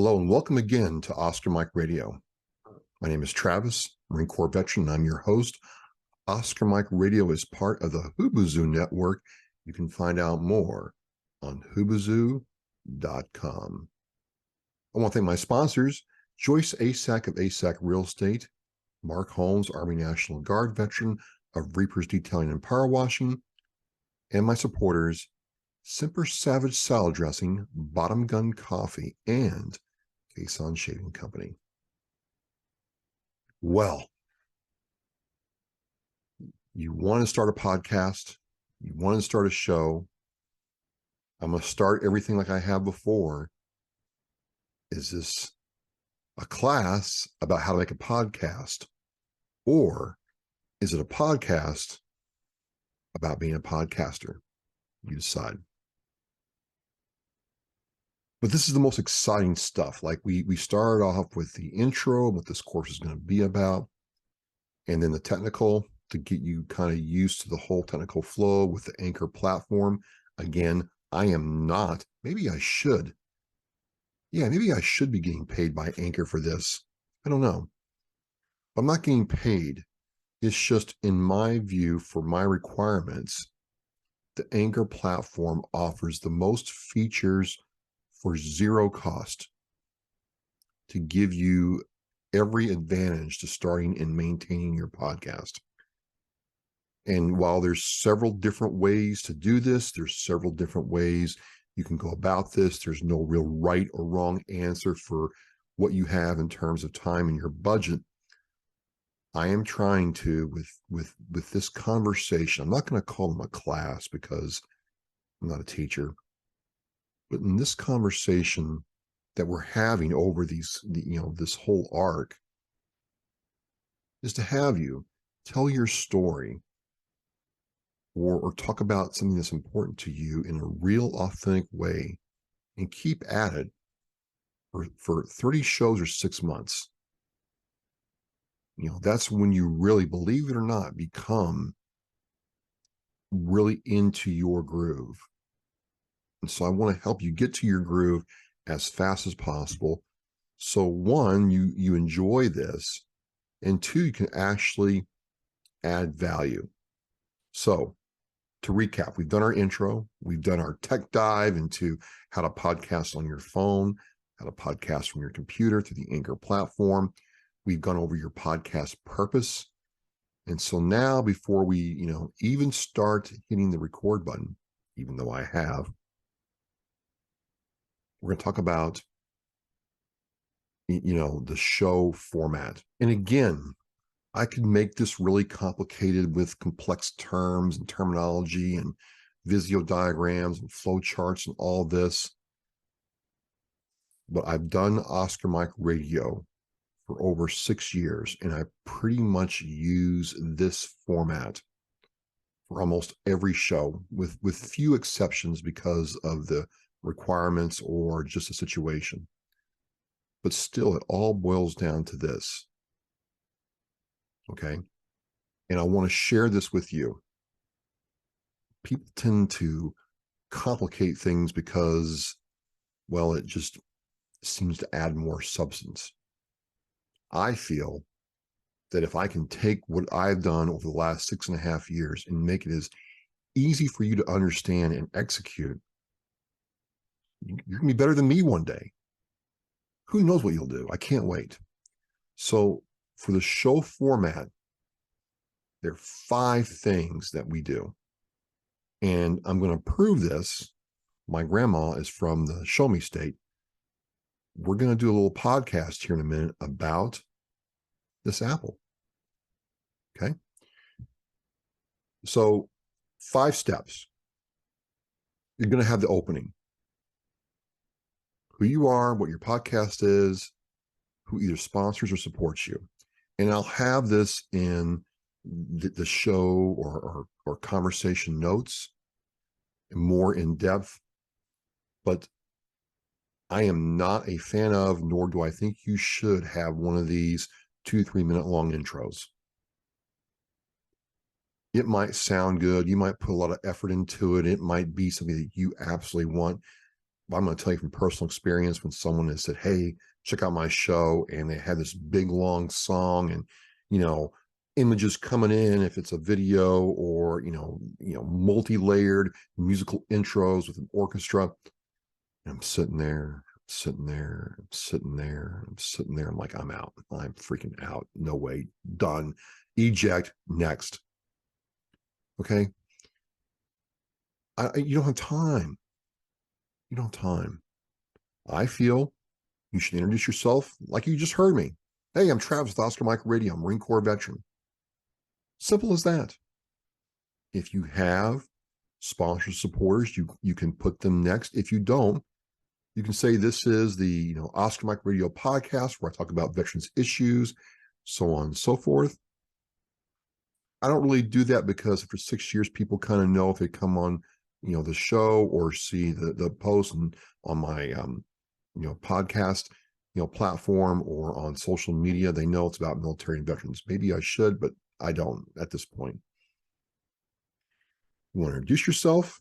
Hello and welcome again to Oscar Mike Radio. My name is Travis, Marine Corps veteran, and I'm your host. Oscar Mike Radio is part of the Hubazoo network. You can find out more on hubazoo.com. I want to thank my sponsors, Joyce Asack of Asack Real Estate, Mark Holmes, Army National Guard veteran of Reapers Detailing and Power Washing, and my supporters, Semper Savage Salad Dressing, Bottom Gun Coffee, and Kason Shaving Company. Well, you want to start a podcast, you want to start a show. I'm going to start everything like I have before. Is this a class about how to make a podcast? Or is it a podcast about being a podcaster? You decide. But this is the most exciting stuff. Like we started off with the intro, what this course is going to be about, and then the technical to get you kind of used to the whole technical flow with the Anchor platform. Again, I am not, maybe I should. Yeah, maybe I should be getting paid by Anchor for this. I don't know. I'm not getting paid. It's just, in my view, for my requirements, the Anchor platform offers the most features for zero cost to give you every advantage to starting and maintaining your podcast. And while there's several different ways to do this, there's several different ways you can go about this. There's no real right or wrong answer for what you have in terms of time and your budget. I am trying to, with this conversation, I'm not going to call them a class because I'm not a teacher, but in this conversation that we're having over this whole arc, is to have you tell your story or talk about something that's important to you in a real, authentic way, and keep at it for 30 shows or 6 months. That's when you really, believe it or not, become really into your groove. And so I want to help you get to your groove as fast as possible. So one, you enjoy this, and two, you can actually add value. So to recap, we've done our intro, we've done our tech dive into how to podcast on your phone, how to podcast from your computer through the Anchor platform. We've gone over your podcast purpose. And so now, before we, even start hitting the record button, even though I have, we're going to talk about, the show format. And again, I could make this really complicated with complex terms and terminology and Visio diagrams and flow charts and all this. But I've done Oscar Mike Radio for over 6 years, and I pretty much use this format for almost every show, with few exceptions because of the requirements or just a situation. But still, it all boils down to this. Okay. And I want to share this with you. People tend to complicate things because, well, it just seems to add more substance. I feel that if I can take what I've done over the last 6.5 years and make it as easy for you to understand and execute, you're going to be better than me one day. Who knows what you'll do? I can't wait. So for the show format, there are 5 things that we do. And I'm going to prove this. My grandma is from the Show Me State. We're going to do a little podcast here in a minute about this apple. Okay. So 5 steps. You're going to have the opening. Who you are, what your podcast is, who either sponsors or supports you. And I'll have this in the show or conversation notes, more in depth. But I am not a fan of, nor do I think you should have one of these 2-3 minute long intros. It might sound good. You might put a lot of effort into it. It might be something that you absolutely want. I'm going to tell you from personal experience, when someone has said, hey, check out my show, and they had this big long song and, you know, images coming in, if it's a video, or, multi-layered musical intros with an orchestra. And I'm sitting there, sitting there, sitting there, I'm sitting there. I'm like, I'm out. I'm freaking out. No way. Done. Eject. Next. Okay. You don't have time. You don't have time. I feel you should introduce yourself like you just heard me. Hey, I'm Travis with Oscar Mike Radio. I'm a Marine Corps veteran. Simple as that. If you have sponsors, supporters, you can put them next. If you don't, you can say this is the Oscar Mike Radio podcast where I talk about veterans issues, so on and so forth. I don't really do that because for 6 years, people kind of know if they come on, the show or see the post and on my podcast, platform or on social media, they know it's about military and veterans. Maybe I should, but I don't at this point. You want to introduce yourself,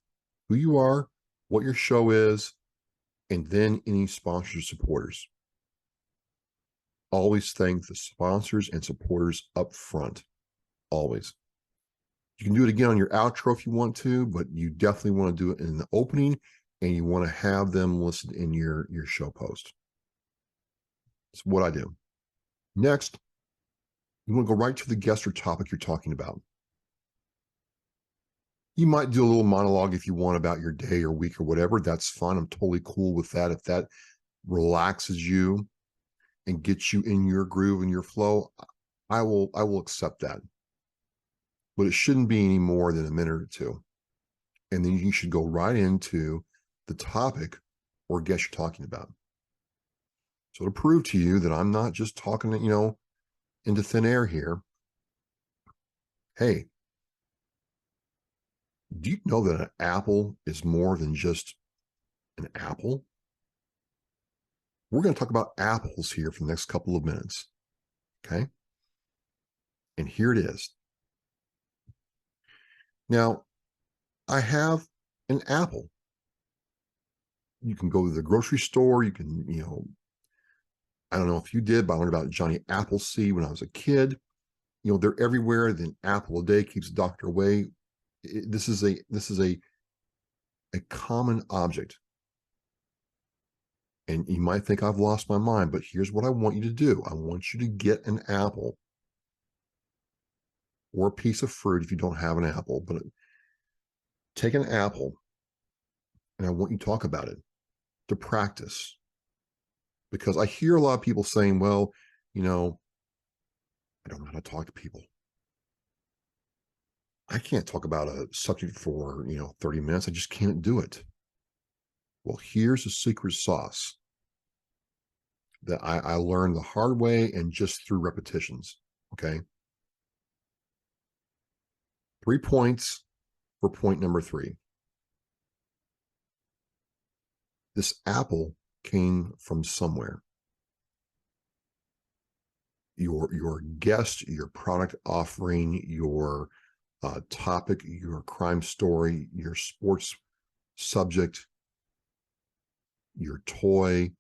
who you are, what your show is, and then any sponsors or supporters. Always thank the sponsors and supporters up front. Always. You can do it again on your outro if you want to, but you definitely want to do it in the opening, and you want to have them listed in your show post. It's what I do. Next, you want to go right to the guest or topic you're talking about. You might do a little monologue if you want about your day or week or whatever. That's fun. I'm totally cool with that. If that relaxes you and gets you in your groove and your flow, I will accept that. But it shouldn't be any more than a minute or two. And then you should go right into the topic or guest you're talking about. So to prove to you that I'm not just talking, into thin air here. Hey, do you know that an apple is more than just an apple? We're going to talk about apples here for the next couple of minutes. Okay. And here it is. Now, I have an apple. You can go to the grocery store. You can, I don't know if you did, but I learned about Johnny Appleseed when I was a kid. They're everywhere. The apple a day keeps the doctor away. This is a common object. And you might think I've lost my mind, but here's what I want you to do. I want you to get an apple or a piece of fruit if you don't have an apple, but take an apple and I want you to talk about it, to practice. Because I hear a lot of people saying, well, I don't know how to talk to people. I can't talk about a subject for, 30 minutes. I just can't do it. Well, here's a secret sauce that I learned the hard way and just through repetitions. Okay. 3 points for point number 3. This apple came from somewhere. Your guest, your product offering, your topic, your crime story, your sports subject, your toy,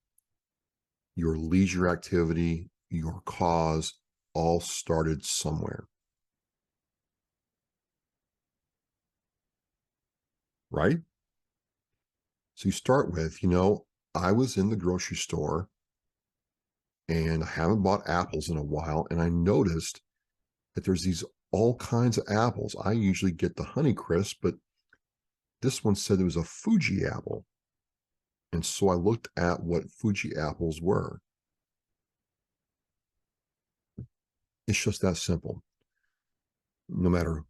your leisure activity, your cause, all started somewhere. Right? So you start with, I was in the grocery store and I haven't bought apples in a while, and I noticed that there's these all kinds of apples. I usually get the Honeycrisp, but this one said it was a Fuji apple. And so I looked at what Fuji apples were. It's just that simple. No matter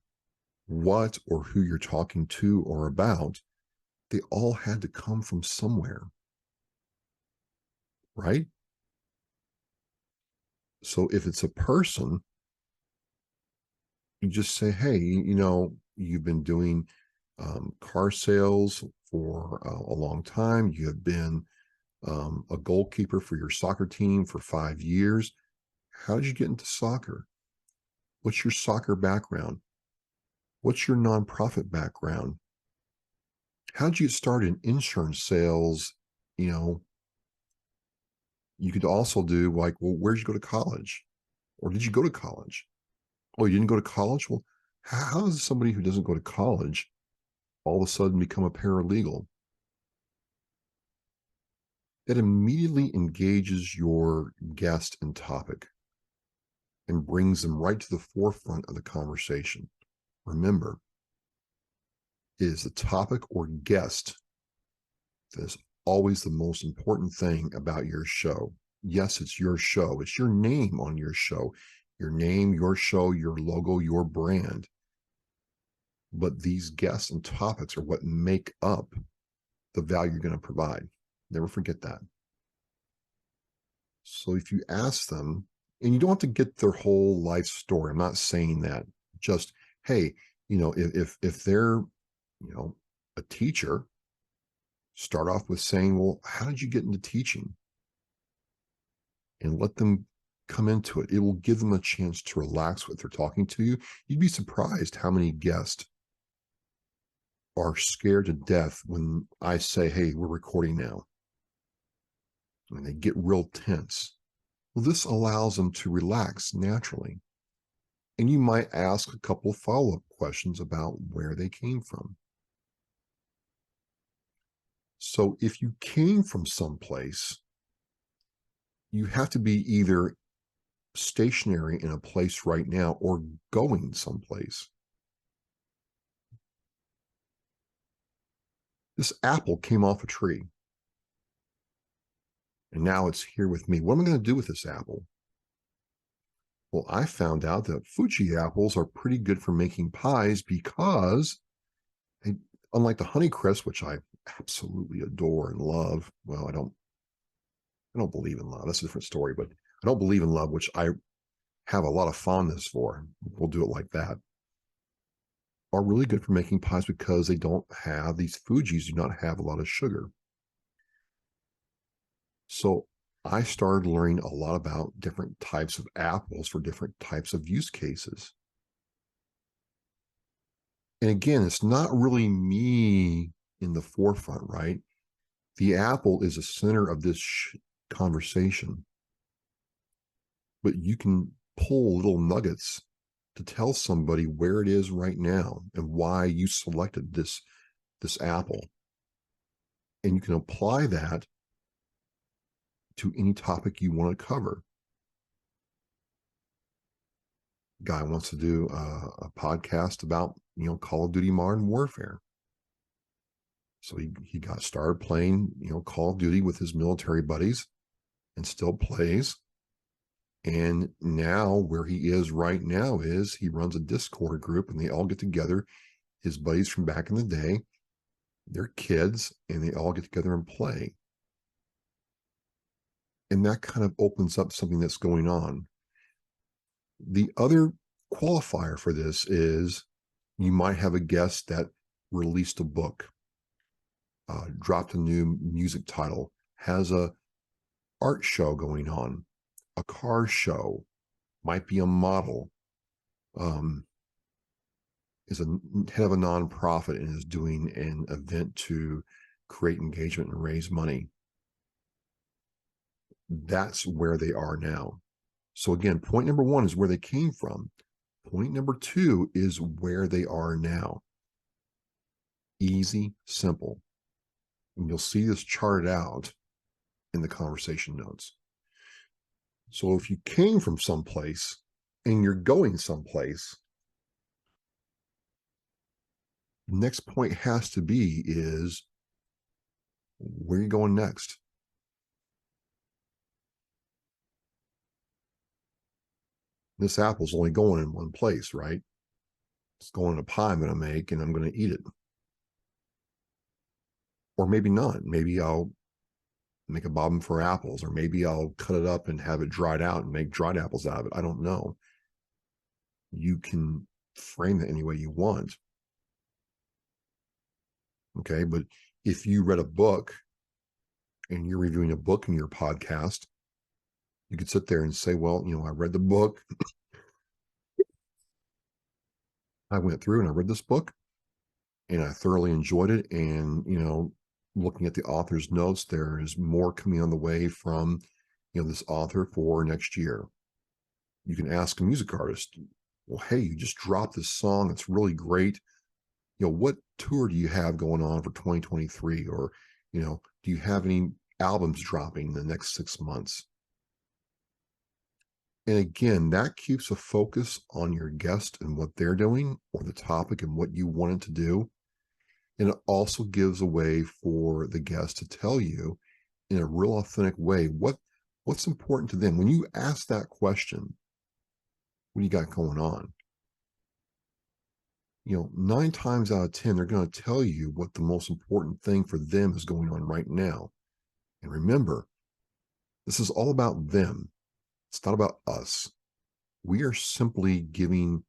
what or who you're talking to or about, they all had to come from somewhere. Right? So if it's a person, you just say, hey, you've been doing car sales for a long time. You have been a goalkeeper for your soccer team for 5 years. How did you get into soccer? What's your soccer background? What's your nonprofit background? How did you start in insurance sales you know, you could also do like, well, where'd you go to college? Or did you go to college? Oh, you didn't go to college? Well, how does somebody who doesn't go to college all of a sudden become a paralegal? It immediately engages your guest and topic and brings them right to the forefront of the conversation. Remember, it is the topic or guest that is always the most important thing about your show. Yes, it's your show. It's your name on your show, your name, your show, your logo, your brand. But these guests and topics are what make up the value you're going to provide. Never forget that. So if you ask them, and you don't have to get their whole life story. I'm not saying that. Just, hey, if they're, a teacher, start off with saying, well, how did you get into teaching? And let them come into it. It will give them a chance to relax with they're talking to you. You'd be surprised how many guests are scared to death when I say, hey, we're recording now. And they get real tense. Well, this allows them to relax naturally. And you might ask a couple of follow-up questions about where they came from. So if you came from someplace, you have to be either stationary in a place right now or going someplace. This apple came off a tree. And now it's here with me. What am I going to do with this apple? Well, I found out that Fuji apples are pretty good for making pies because they, unlike the Honeycrisp, which I absolutely adore and love. Well, I don't believe in love. That's a different story, but I don't believe in love, which I have a lot of fondness for. We'll do it like that. Are really good for making pies because they don't have these Fujis do not have a lot of sugar. So I started learning a lot about different types of apples for different types of use cases. And again, it's not really me in the forefront, right? The apple is the center of this conversation, but you can pull little nuggets to tell somebody where it is right now and why you selected this apple. And you can apply that to any topic you want to cover. Guy wants to do a podcast about, Call of Duty Modern Warfare. So he got started playing, Call of Duty with his military buddies and still plays. And now where he is right now is he runs a Discord group and they all get together, his buddies from back in the day, they're kids, and they all get together and play. And that kind of opens up something that's going on. The other qualifier for this is you might have a guest that released a book, dropped a new music title, has a art show going on, a car show, might be a model, is a head of a nonprofit and is doing an event to create engagement and raise money. That's where they are now. So again, point number one is where they came from. Point number two is where they are now. Easy, simple. And you'll see this charted out in the conversation notes. So if you came from someplace and you're going someplace, the next point has to be is where are you going next? This apple's only going in one place, right? It's going in a pie I'm going to make and I'm going to eat it. Or maybe not. Maybe I'll make a bobbin for apples, or maybe I'll cut it up and have it dried out and make dried apples out of it. I don't know. You can frame it any way you want. Okay. But if you read a book and you're reviewing a book in your podcast, you could sit there and say, well, I read the book. I went through and I read this book and I thoroughly enjoyed it. And, looking at the author's notes, there is more coming on the way from, this author for next year. You can ask a music artist, well, hey, you just dropped this song. It's really great. What tour do you have going on for 2023? Or, do you have any albums dropping in the next 6 months? And again, that keeps a focus on your guest and what they're doing, or the topic and what you wanted to do. And it also gives a way for the guest to tell you in a real authentic way what's important to them. When you ask that question, what do you got going on? 9 times out of 10, they're going to tell you what the most important thing for them is going on right now. And remember, this is all about them. It's not about us. We are simply giving,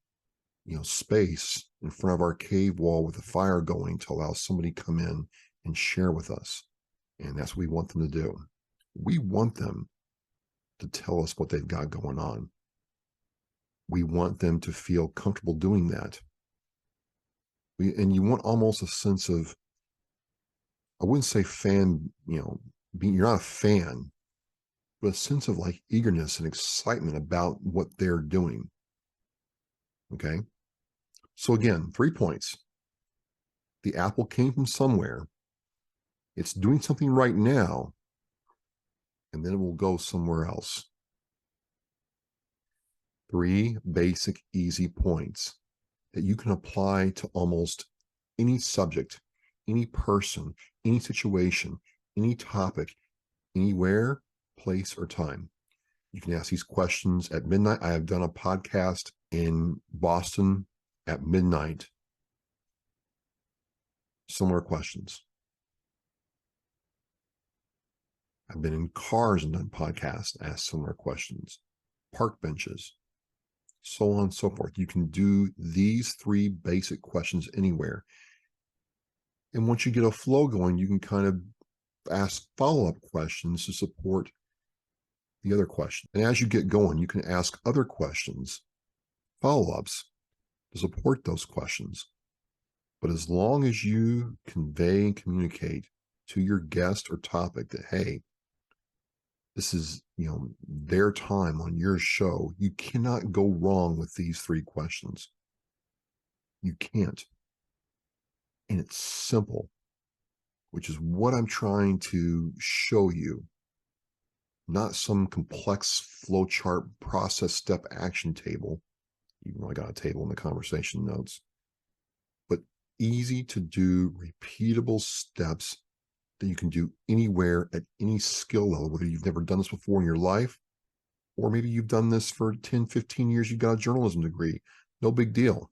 space in front of our cave wall with a fire going to allow somebody to come in and share with us. And that's what we want them to do. We want them to tell us what they've got going on. We want them to feel comfortable doing that. And you want almost a sense of, I wouldn't say fan, you're not a fan, but a sense of like eagerness and excitement about what they're doing. Okay. So again, 3 points. The apple came from somewhere. It's doing something right now, and then it will go somewhere else. 3 basic, easy points that you can apply to almost any subject, any person, any situation, any topic, anywhere, place, or time. You can ask these questions at midnight. I have done a podcast in Boston at midnight. Similar questions. I've been in cars and done podcasts, asked similar questions. Park benches, so on and so forth. You can do these 3 basic questions anywhere. And once you get a flow going, you can kind of ask follow-up questions to support the other question. And as you get going, you can ask other questions, follow-ups, to support those questions. But as long as you convey and communicate to your guest or topic that, hey, this is, their time on your show, you cannot go wrong with these 3 questions. You can't. And it's simple, which is what I'm trying to show you. Not some complex flowchart process step action table, even though I got a table in the conversation notes, but easy to do, repeatable steps that you can do anywhere at any skill level, whether you've never done this before in your life, or maybe you've done this for 10, 15 years, you've got a journalism degree. No big deal.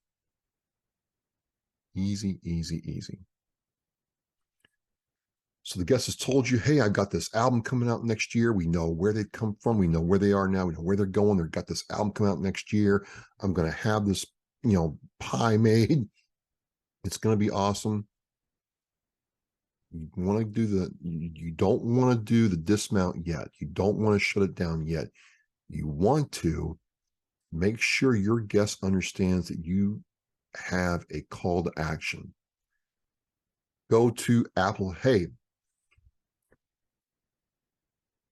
Easy, easy, easy. So the guest has told you, hey, I've got this album coming out next year. We know where they've come from. We know where they are now. We know where they're going. They've got this album coming out next year. I'm going to have this, pie made. It's going to be awesome. You want to do you don't want to do the dismount yet. You don't want to shut it down yet. You want to make sure your guest understands that you have a call to action. Go to Apple. Hey,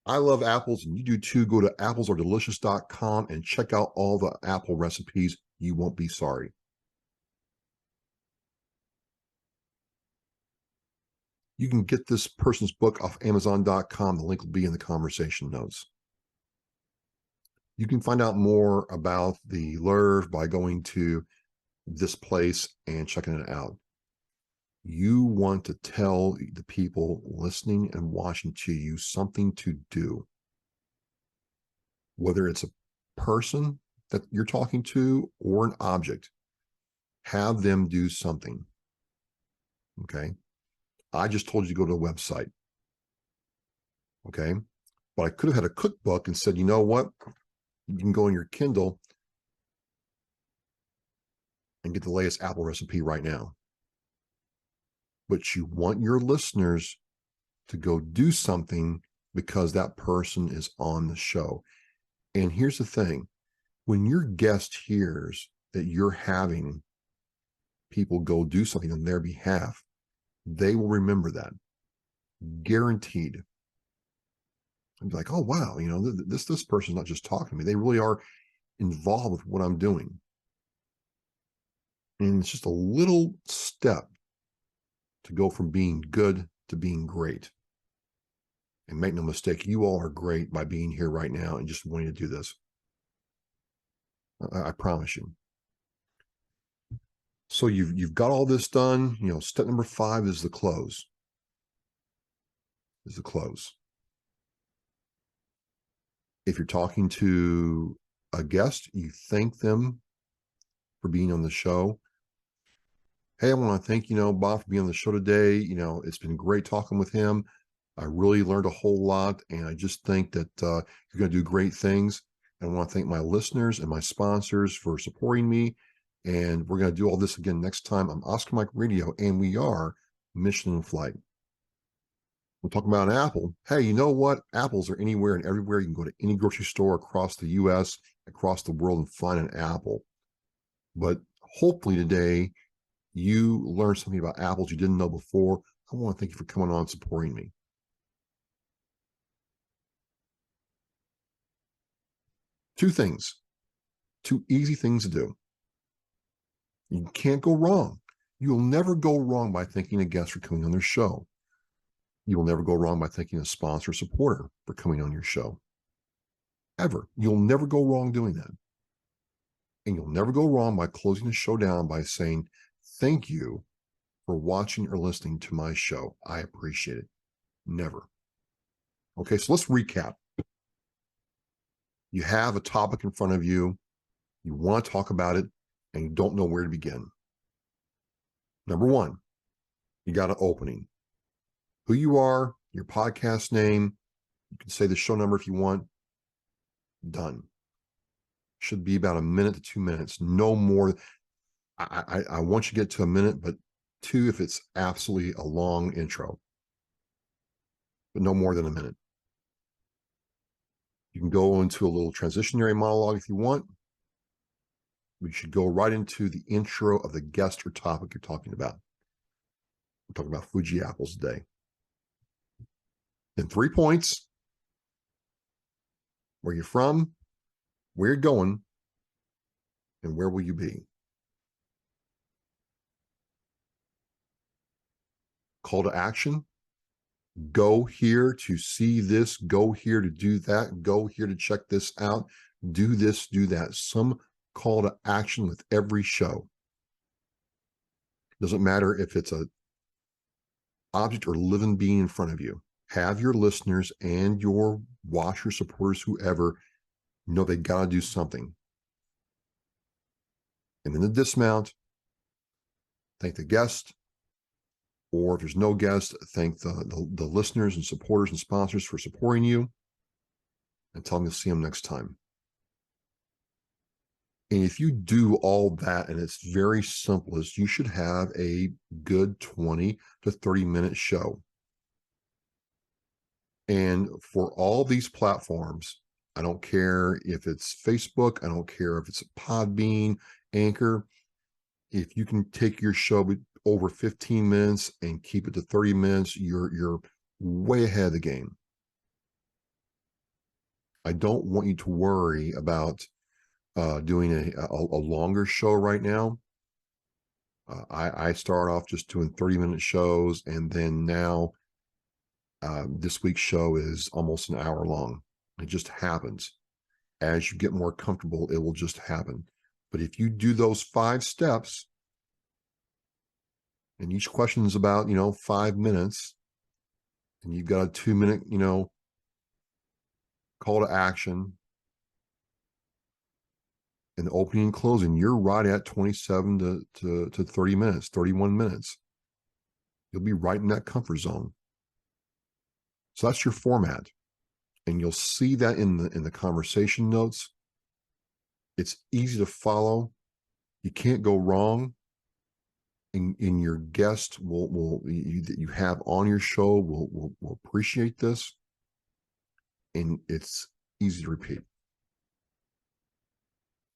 I love apples and you do too. Go to applesardelicious.com and check out all the apple recipes. You won't be sorry. You can get this person's book off Amazon.com. The link will be in the conversation notes. You can find out more about the Lerv by going to this place and checking it out. You want to tell the people listening and watching to you something to do. Whether it's a person that you're talking to or an object, have them do something. Okay. I just told you to go to the website. Okay. But I could have had a cookbook and said, you know what? You can go in your Kindle and get the latest apple recipe right now. But you want your listeners to go do something because that person is on the show. And here's the thing. When your guest hears that you're having people go do something on their behalf, they will remember that. guaranteed. I'd be like, oh, wow, you know, this person's not just talking to me. They really are involved with what I'm doing. And it's just a little step to go from being good to being great. And make no mistake, you all are great by being here right now and just wanting to do this. I promise you. So you've got all this done. You know, step number 5 is the close. If you're talking to a guest, you thank them for being on the show. Hey, I want to thank, Bob for being on the show today. It's been great talking with him. I really learned a whole lot, and I just think that you're going to do great things. And I want to thank my listeners and my sponsors for supporting me. And we're going to do all this again next time on Oscar Mike Radio, and we are Mission in Flight. We're talking about an apple. Hey, you know what? Apples are anywhere and everywhere. You can go to any grocery store across the U.S., across the world, and find an apple. But hopefully today, you learned something about apples you didn't know before. I want to thank you for coming on and supporting me. Two things, 2 easy things to do. You can't go wrong. You'll never go wrong by thanking a guest for coming on their show. You will never go wrong by thanking a sponsor or supporter for coming on your show. Ever. You'll never go wrong doing that. And you'll never go wrong by closing the show down by saying, thank you for watching or listening to my show. I appreciate it. Never. Okay, so let's recap. You have a topic in front of you. You want to talk about it, and you don't know where to begin. Number 1, you got an opening. Who you are, your podcast name. You can say the show number if you want. Done. Should be about 1 minute to 2 minutes. No more. I want you to get to 1 minute, but 2 if it's absolutely a long intro. But no more than 1 minute. You can go into a little transitionary monologue if you want. We should go right into the intro of the guest or topic you're talking about. We're talking about Fuji apples today. Then 3 points: where you're from, where you're going, and where will you be. Call to action: go here to see this, go here to do that, go here to check this out, do this, do that. Some call to action with every show. Doesn't matter if it's a object or living being in front of you. Have your listeners and your watchers, supporters, whoever, know they got to do something. And then the dismount, thank the guest, or if there's no guest, thank the listeners and supporters and sponsors for supporting you, and tell them you'll see them next time. And if you do all that, and it's very simple, is you should have a good 20 to 30-minute show. And for all these platforms, I don't care if it's Facebook, I don't care if it's Podbean, Anchor, if you can take your show over 15 minutes and keep it to 30 minutes, you're way ahead of the game. I don't want you to worry about doing a longer show right now. I start off just doing 30-minute shows, and then now this week's show is almost an hour long. It just happens. As you get more comfortable, it will just happen. But if you do those 5 steps, and each question is about, 5 minutes, and you've got a 2-minute, call to action, and the opening and closing, you're right at 27 to 30 minutes, 31 minutes. You'll be right in that comfort zone. So that's your format. And you'll see that in the conversation notes. It's easy to follow. You can't go wrong. In your guest that you have on your show will appreciate this. And it's easy to repeat.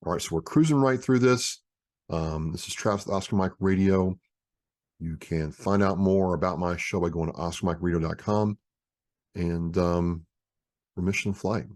All right, so we're cruising right through this. This is Travis with Oscar Mike Radio. You can find out more about my show by going to OscarMikeRito.com and Remission Flight.